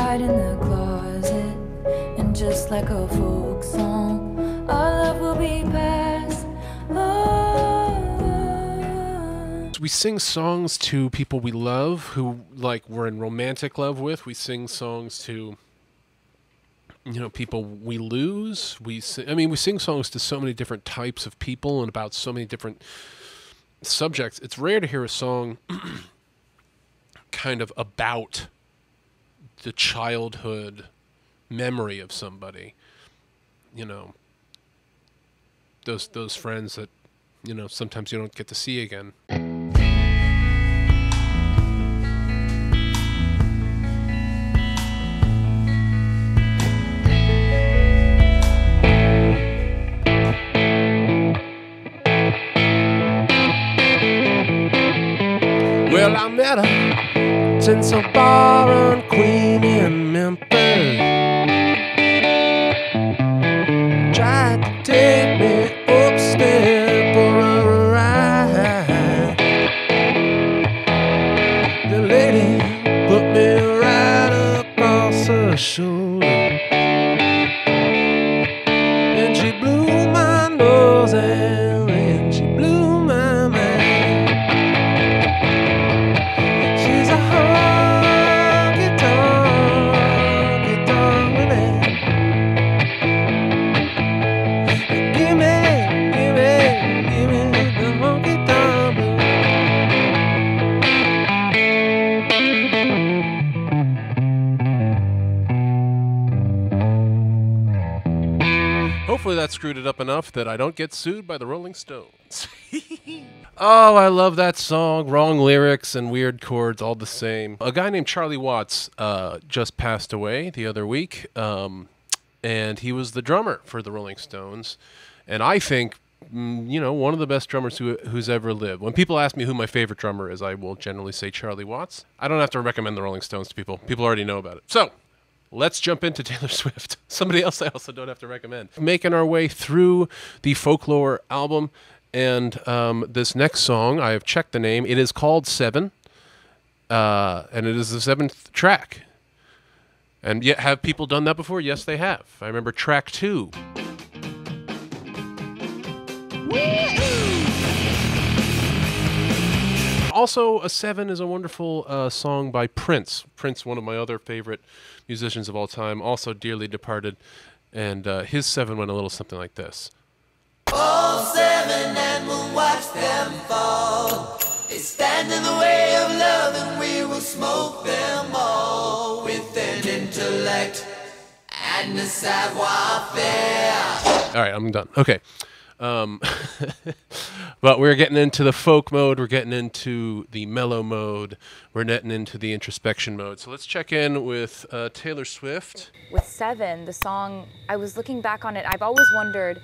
hide in the closet, and just like a folk song, our love will be passed on. We sing songs to people we love, who like we're in romantic love with. We sing songs to, you know, people we lose. We sing songs to so many different types of people and about so many different subjects. It's rare to hear a song kind of about the childhood memory of somebody, you know, those friends that, you know, sometimes you don't get to see again. Well, I met a tinsel bar queen in Memphis. Tried to take me upstairs for a ride. The lady put me right across her shoulder, and she blew my nose and then she blew my mind. She's a honky-tonk woman. Give me the honky-tonk blues. Hopefully that screwed it up enough that I don't get sued by the Rolling Stones. Oh, I love that song. Wrong lyrics and weird chords all the same. A guy named Charlie Watts just passed away the other week, and he was the drummer for the Rolling Stones. And I think, you know, one of the best drummers who's ever lived. When people ask me who my favorite drummer is, I will generally say Charlie Watts. I don't have to recommend the Rolling Stones to people. People already know about it. So let's jump into Taylor Swift. Somebody else I also don't have to recommend. Making our way through the Folklore album. And this next song, I have checked the name. It is called 7, and it is the 7th track. And yet, have people done that before? Yes, they have. I remember track 2. Also, a 7 is a wonderful song by Prince. Prince, one of my other favorite musicians of all time, also dearly departed. And his 7 went a little something like this. All 7 and we'll watch them fall. They stand in the way of love and we will smoke them all with an intellect and a savoir-faire. All right, I'm done. Okay. But we're getting into the folk mode. We're getting into the mellow mode. We're getting into the introspection mode. So let's check in with Taylor Swift. With 7, the song, I was looking back on it. I've always wondered,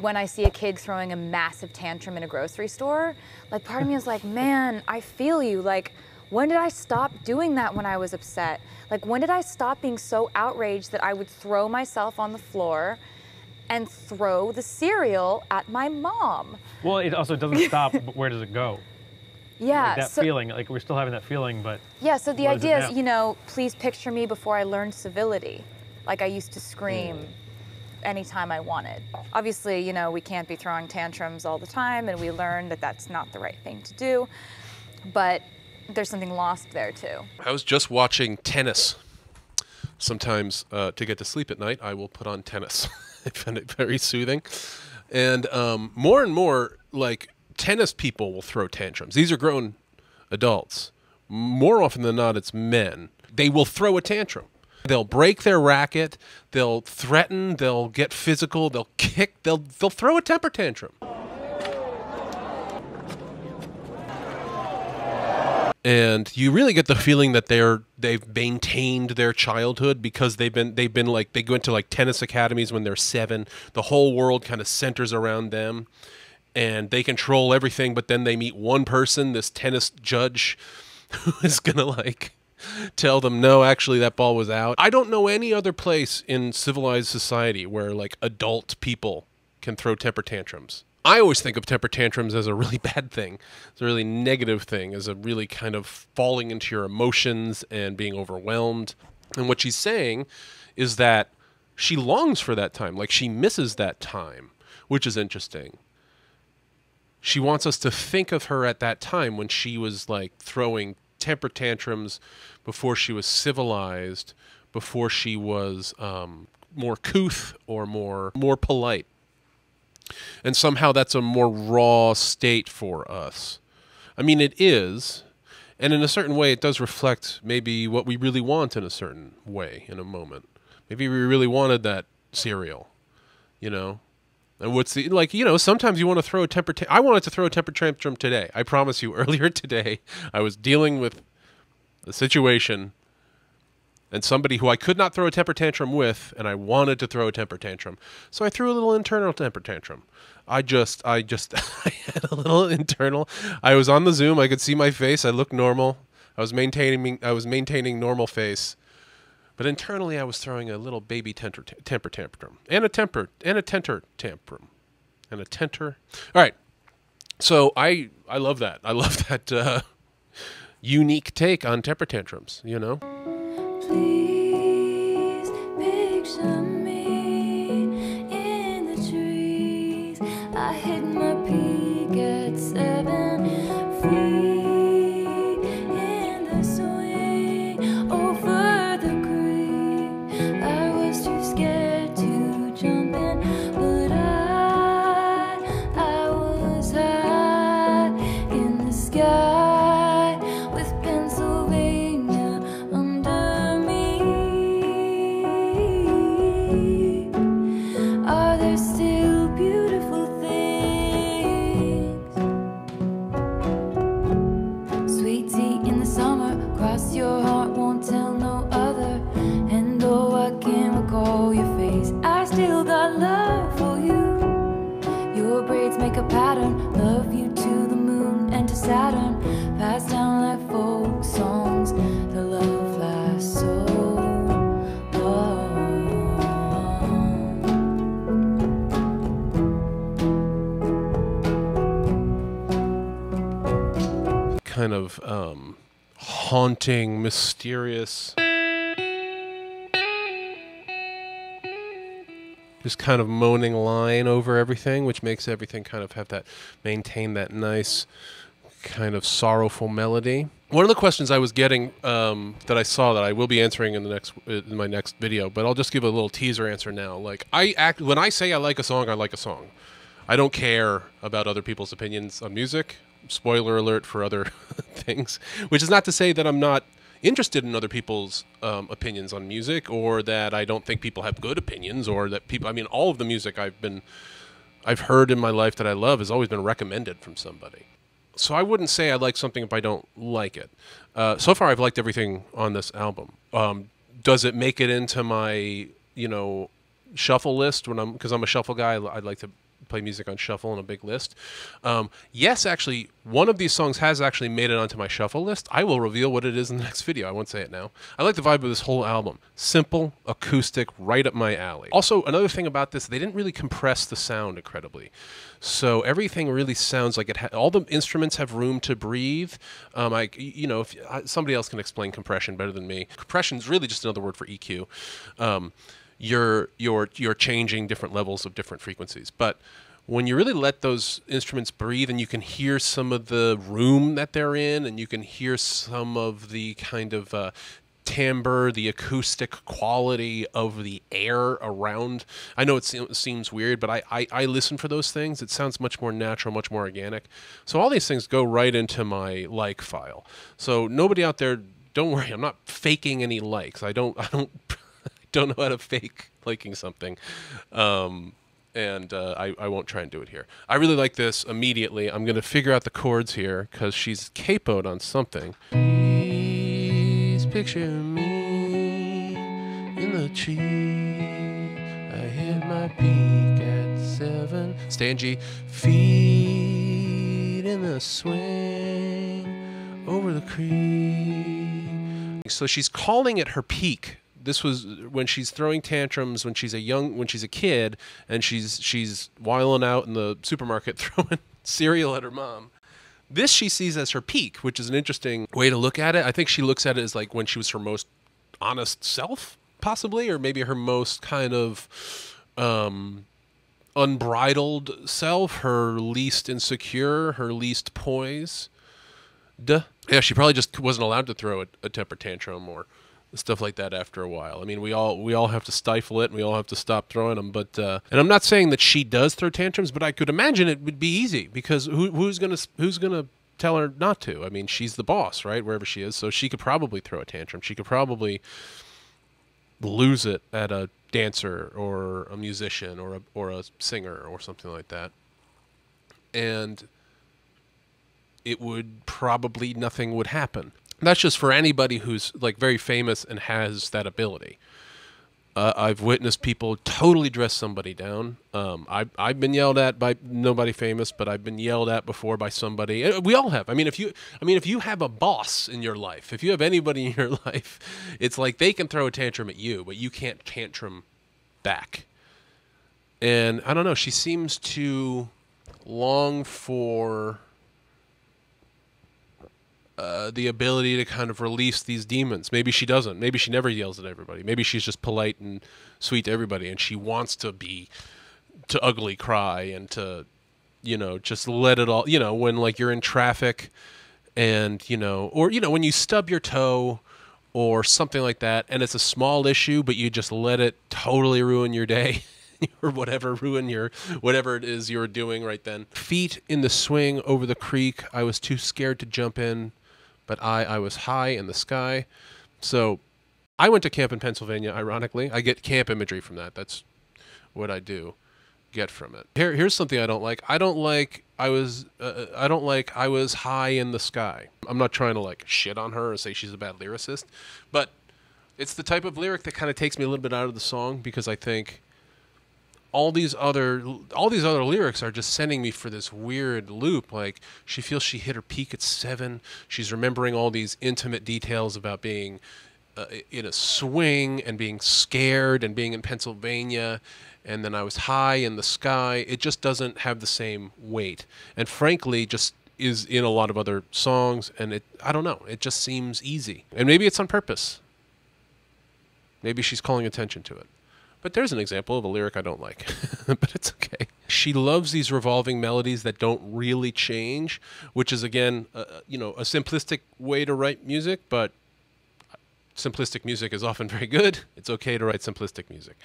when I see a kid throwing a massive tantrum in a grocery store, like part of me is like, man, I feel you. Like, when did I stop doing that when I was upset? Like, when did I stop being so outraged that I would throw myself on the floor and throw the cereal at my mom? Well, it also doesn't stop, but where does it go? Yeah. Like that feeling, like we're still having that feeling, but... Yeah, so the idea is, you know, please picture me before I learned civility. Like I used to scream anytime I wanted. Obviously, you know, we can't be throwing tantrums all the time, and we learn that that's not the right thing to do, but there's something lost there too. I was just watching tennis. Sometimes to get to sleep at night, I will put on tennis. I find it very soothing. And more and more, like, tennis people will throw tantrums. These are grown adults. More often than not, it's men. They will throw a tantrum. They'll break their racket, they'll threaten, they'll get physical, they'll kick, they'll throw a temper tantrum. And you really get the feeling that they've maintained their childhood because they've been like, they go into like tennis academies when they're 7. The whole world kind of centers around them and they control everything, but then they meet one person, this tennis judge, who is gonna like tell them, no, actually that ball was out. I don't know any other place in civilized society where like adult people can throw temper tantrums. I always think of temper tantrums as a really bad thing. It's a really negative thing, as a really kind of falling into your emotions and being overwhelmed. And what she's saying is that she longs for that time, like she misses that time, which is interesting. She wants us to think of her at that time when she was like throwing temper tantrums, before she was civilized, before she was more couth or more polite. And somehow that's a more raw state for us. I mean, it is, and in a certain way it does reflect maybe what we really want in a certain way in a moment. Maybe we really wanted that cereal, you know? And what's the, like, you know, sometimes you want to throw a temper tantrum. I wanted to throw a temper tantrum today. I promise you, earlier today, I was dealing with a situation and somebody who I could not throw a temper tantrum with, and I wanted to throw a temper tantrum. So I threw a little internal temper tantrum. I had a little internal. I was on the Zoom. I could see my face. I looked normal. I was maintaining normal face. But internally, I was throwing a little baby temper tantrum, and a tenter tantrum, and a tenter. All right, so I love that. I love that unique take on temper tantrums. You know. Please picture me in the trees. I hit my peak at 7, free in the swing over the creek. I was too scared to jump in, but I was high in the sky with Pennsylvania under me. Are there still beautiful things? Sweet tea in the summer, cross your heart, won't tell no other. And though I can't recall your face, I still got love for you. Your braids make a pattern, love you to the moon and to Saturn. Passed down like folk songs, the love lasts so long. Kind of haunting, mysterious, just kind of moaning line over everything, which makes everything kind of have that, maintain that nice kind of sorrowful melody. One of the questions I was getting that I saw that I will be answering in my next video, but I'll just give a little teaser answer now. Like when I say I like a song, I like a song. I don't care about other people's opinions on music. Spoiler alert for other things, which is not to say that I'm not interested in other people's opinions on music, or that I don't think people have good opinions, or that people, I mean, all of the music I've heard in my life that I love has always been recommended from somebody. So I wouldn't say I like something if I don't like it. So far I've liked everything on this album. Does it make it into my, you know, shuffle list because I'm a shuffle guy? I'd like to play music on shuffle on a big list. Yes, actually, one of these songs has actually made it onto my shuffle list. I will reveal what it is in the next video. I won't say it now. I like the vibe of this whole album. Simple, acoustic, right up my alley. Also, another thing about this, they didn't really compress the sound incredibly. So everything really sounds like it. All the instruments have room to breathe. You know, if somebody else can explain compression better than me. Compression is really just another word for EQ. You're changing different levels of different frequencies. But when you really let those instruments breathe, and you can hear some of the room that they're in, and you can hear some of the kind of timbre, the acoustic quality of the air around. I know it seems weird, but I listen for those things. It sounds much more natural, much more organic. So all these things go right into my like file. So nobody out there, don't worry, I'm not faking any likes. I don't know how to fake liking something, and I won't try and do it here. I really like this immediately. I'm going to figure out the chords here because she's capoed on something. Please picture me in the tree. I hit my peak at 7. Stand G. Feet in the swing over the creek. So she's calling it her peak. This was when she's throwing tantrums, when she's a kid, and she's whiling out in the supermarket throwing cereal at her mom. This she sees as her peak, which is an interesting way to look at it. I think she looks at it as like when she was her most honest self, possibly, or maybe her most kind of unbridled self, her least insecure, her least poise. Yeah, she probably just wasn't allowed to throw a temper tantrum or stuff like that after a while. I mean, we all have to stifle it, and we all have to stop throwing them. But and I'm not saying that she does throw tantrums, but I could imagine it would be easy because who's gonna tell her not to? I mean, she's the boss, right? Wherever she is, so she could probably throw a tantrum. She could probably lose it at a dancer or a musician or a singer or something like that, and it would probably nothing would happen. That's just for anybody who's like very famous and has that ability. I've witnessed people totally dress somebody down. I've been yelled at by nobody famous, but I've been yelled at before by somebody. We all have. I mean, if you have a boss in your life, if you have anybody in your life, it's like they can throw a tantrum at you, but you can't tantrum back. And I don't know. She seems to long for the ability to kind of release these demons. Maybe she doesn't. Maybe she never yells at everybody. Maybe she's just polite and sweet to everybody, and she wants to ugly cry and to, just let it all, when like you're in traffic and, or, when you stub your toe or something like that, and it's a small issue, but you just let it totally ruin your day. Or whatever it is you're doing right then. Feet in the swing over the creek. I was too scared to jump in, but I was high in the sky. So I went to camp in Pennsylvania, ironically. I get camp imagery from that. That's what I do get from it. Here's something I don't like. I don't like I was high in the sky. I'm not trying to like shit on her or say she's a bad lyricist, but it's the type of lyric that kind of takes me a little bit out of the song, because I think all these other lyrics are just sending me for this weird loop. Like, she feels she hit her peak at 7. She's remembering all these intimate details about being in a swing and being scared and being in Pennsylvania. And then I was high in the sky. It just doesn't have the same weight. And frankly, just is in a lot of other songs. And I don't know. It just seems easy. And maybe it's on purpose. Maybe she's calling attention to it. But there's an example of a lyric I don't like, but it's okay. She loves these revolving melodies that don't really change, which is, again, a simplistic way to write music, but simplistic music is often very good. It's okay to write simplistic music.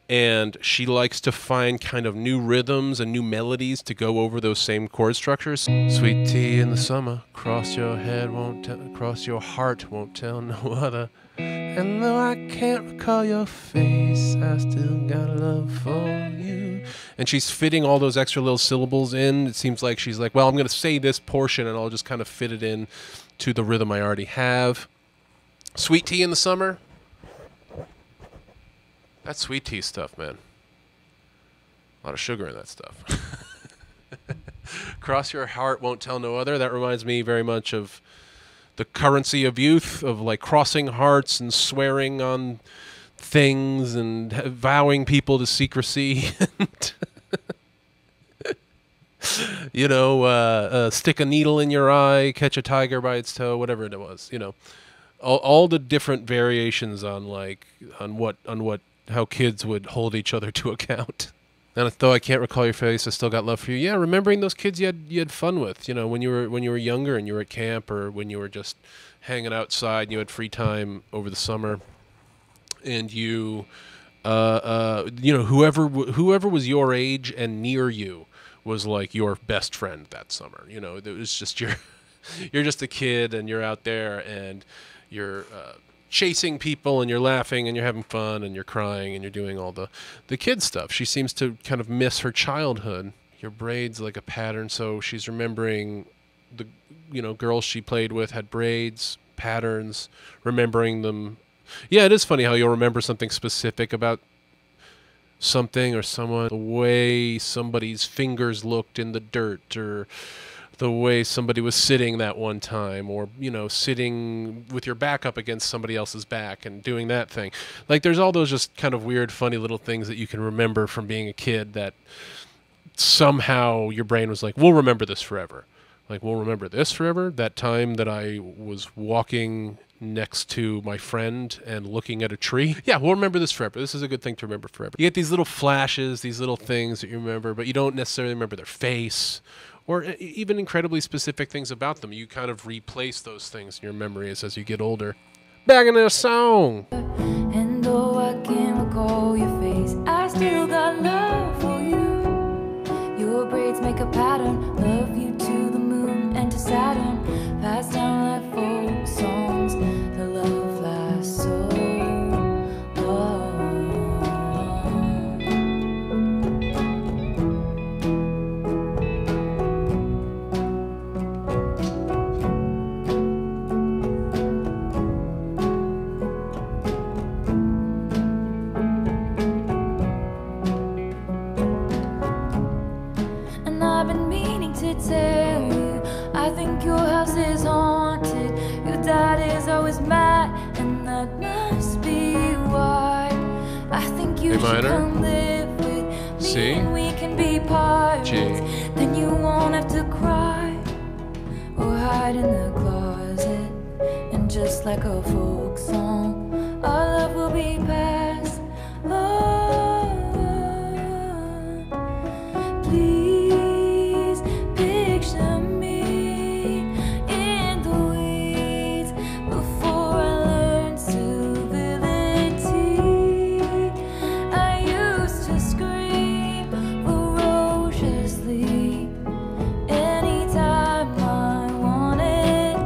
And she likes to find kind of new rhythms and new melodies to go over those same chord structures. Sweet tea in the summer, cross your heart, won't tell no other. And though I can't recall your face, I still got love for you. And she's fitting all those extra little syllables in. It seems like she's like, well, I'm going to say this portion and I'll just kind of fit it in to the rhythm I already have. Sweet tea in the summer. That's sweet tea stuff, man. A lot of sugar in that stuff. Cross your heart, won't tell no other. That reminds me very much of the currency of youth, of like crossing hearts and swearing on things and vowing people to secrecy. Stick a needle in your eye, catch a tiger by its toe, whatever it was. All the different variations on how kids would hold each other to account. And though I can't recall your face, I still got love for you. Yeah, remembering those kids you had fun with, when you were younger and you were at camp, or when you were just hanging outside and you had free time over the summer, and whoever was your age and near you was like your best friend that summer. It was just you're just a kid and you're out there and you're chasing people and you're laughing and you're having fun and you're crying and you're doing all the kid stuff. She seems to kind of miss her childhood. Your braids like a pattern, so she's remembering the girls she played with had braids, patterns, remembering them. Yeah, it is funny how you'll remember something specific about something or someone, the way somebody's fingers looked in the dirt, or the way somebody was sitting that one time, or, sitting with your back up against somebody else's back and doing that thing. Like, there's all those just kind of weird, funny little things that you can remember from being a kid that somehow your brain was like, we'll remember this forever. Like, we'll remember this forever. That time that I was walking next to my friend and looking at a tree. Yeah, we'll remember this forever. This is a good thing to remember forever. You get these little flashes, these little things that you remember, but you don't necessarily remember their face or even incredibly specific things about them. You kind of replace those things in your memories as you get older. Back in the song. And though I can't recall your face, I still got love for you. Your braids make a pattern, love you to the moon and to Saturn. Passed down like folk songs, the love lasts so long. And I've been meaning to tell you, I think your house is haunted. Your dad is always mad, and that must be why. I think you A should minor. come live with me, C. and we can be pirates. G. Then you won't have to cry or hide in the closet. And just like a folk song, our love will be passed on. Please picture me in the weeds before I learn civility. I used to scream ferociously anytime I wanted.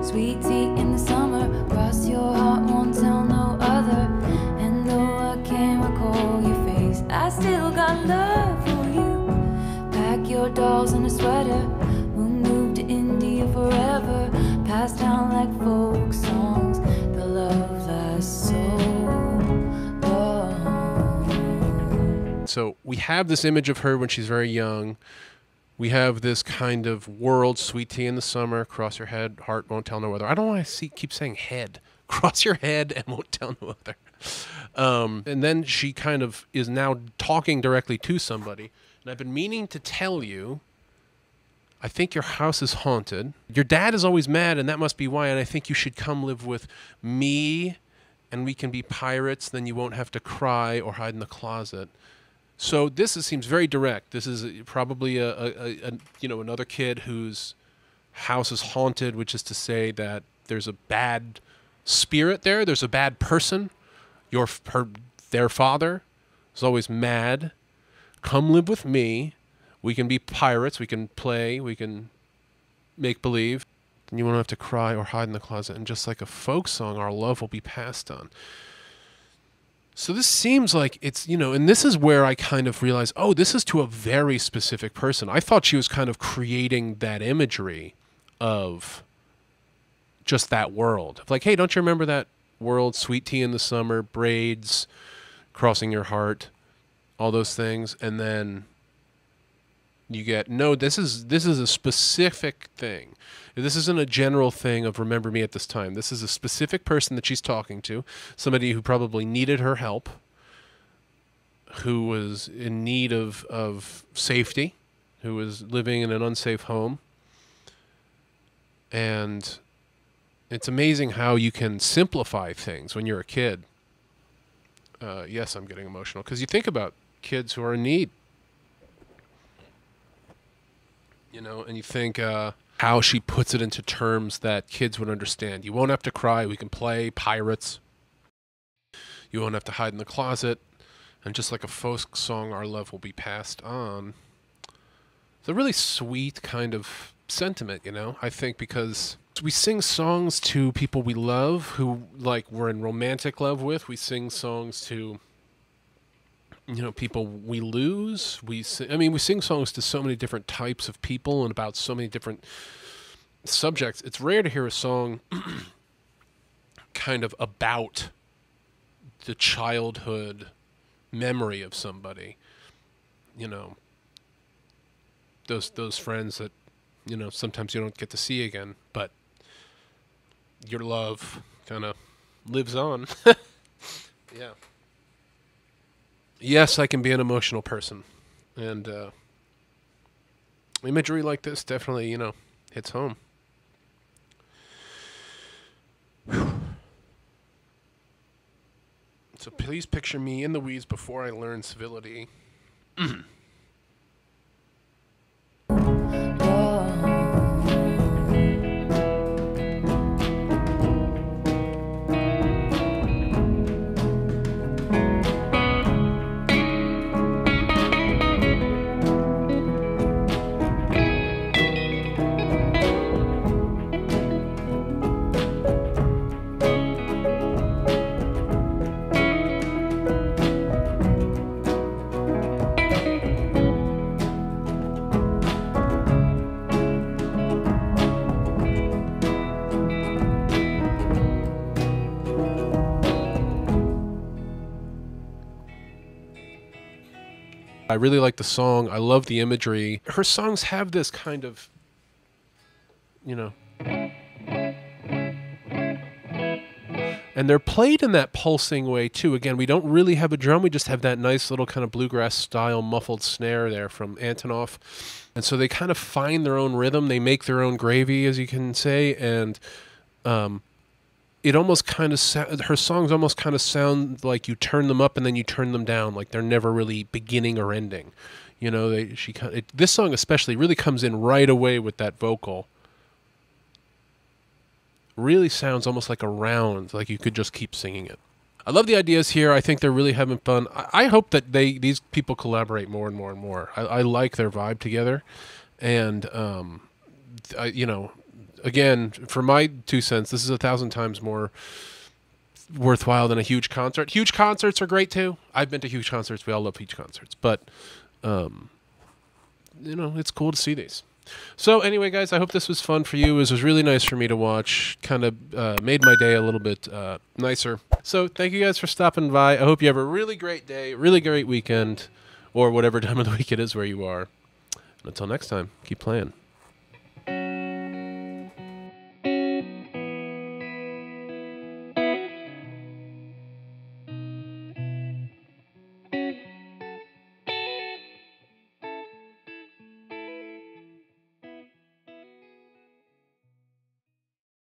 Sweet tea in the summer, cross your heart, won't tell no other. And though I can't recall your face, I still got love for you. Pack your dolls in a sweater, we'll move to India forever. Passed down like folk songs, the love lasts so long. So we have this image of her when she's very young. We have this kind of world, sweet tea in the summer, cross your head, heart won't tell no other. I don't want to keep saying head. Cross your head and won't tell no other. And then she kind of is now talking directly to somebody. And I've been meaning to tell you, I think your house is haunted. Your dad is always mad, and that must be why. And I think you should come live with me, and we can be pirates. Then you won't have to cry or hide in the closet. So seems very direct. This is probably a another kid whose house is haunted, which is to say that there's a bad spirit there. There's a bad person. Their father is always mad. Come live with me. We can be pirates. We can play. We can make believe. And you won't have to cry or hide in the closet. And just like a folk song, our love will be passed on. So this seems like it's, and this is where I kind of realized, oh, this is to a very specific person. I thought she was kind of creating that imagery of just that world. Like, hey, don't you remember that world, sweet tea in the summer, braids, crossing your heart, all those things? And then you get, no, this is a specific thing. This isn't a general thing of remember me at this time. This is a specific person that she's talking to, somebody who probably needed her help, who was in need of safety, who was living in an unsafe home. And it's amazing how you can simplify things when you're a kid. Yes, I'm getting emotional because you think about kids who are in need. And you think how she puts it into terms that kids would understand. You won't have to cry. We can play pirates. You won't have to hide in the closet. And just like a folk song, our love will be passed on. It's a really sweet kind of sentiment, I think, because we sing songs to people we love who, like, we're in romantic love with. We sing songs to people we lose. We sing songs to so many different types of people and about so many different subjects. It's rare to hear a song kind of about the childhood memory of somebody. Those friends that, sometimes you don't get to see again, but your love kind of lives on. Yeah. yes, I can be an emotional person. And imagery like this definitely, hits home. So please picture me in the weeds before I learn civility. I really like the song. I love the imagery. Her songs have this kind of, and they're played in that pulsing way too. Again, we don't really have a drum. We just have that nice little kind of bluegrass style muffled snare there from Antonoff. And so they kind of find their own rhythm. They make their own gravy, as you can say. And it almost kind of her songs almost kind of sound like you turn them up and then you turn them down, like they're never really beginning or ending. This song especially really comes in right away with that vocal. Really sounds almost like a round, like you could just keep singing it. I love the ideas here. I think they're really having fun. I hope that these people collaborate more and more and more. I like their vibe together, and again, for my 2 cents, this is 1,000 times more worthwhile than a huge concert. Huge concerts are great too. I've been to huge concerts. We all love huge concerts, but it's cool to see these. So anyway, guys, I hope this was fun for you. It was really nice for me to watch. Kind of made my day a little bit nicer. So thank you guys for stopping by. I hope you have a really great day, really great weekend, or whatever time of the week it is where you are. And until next time, keep playing.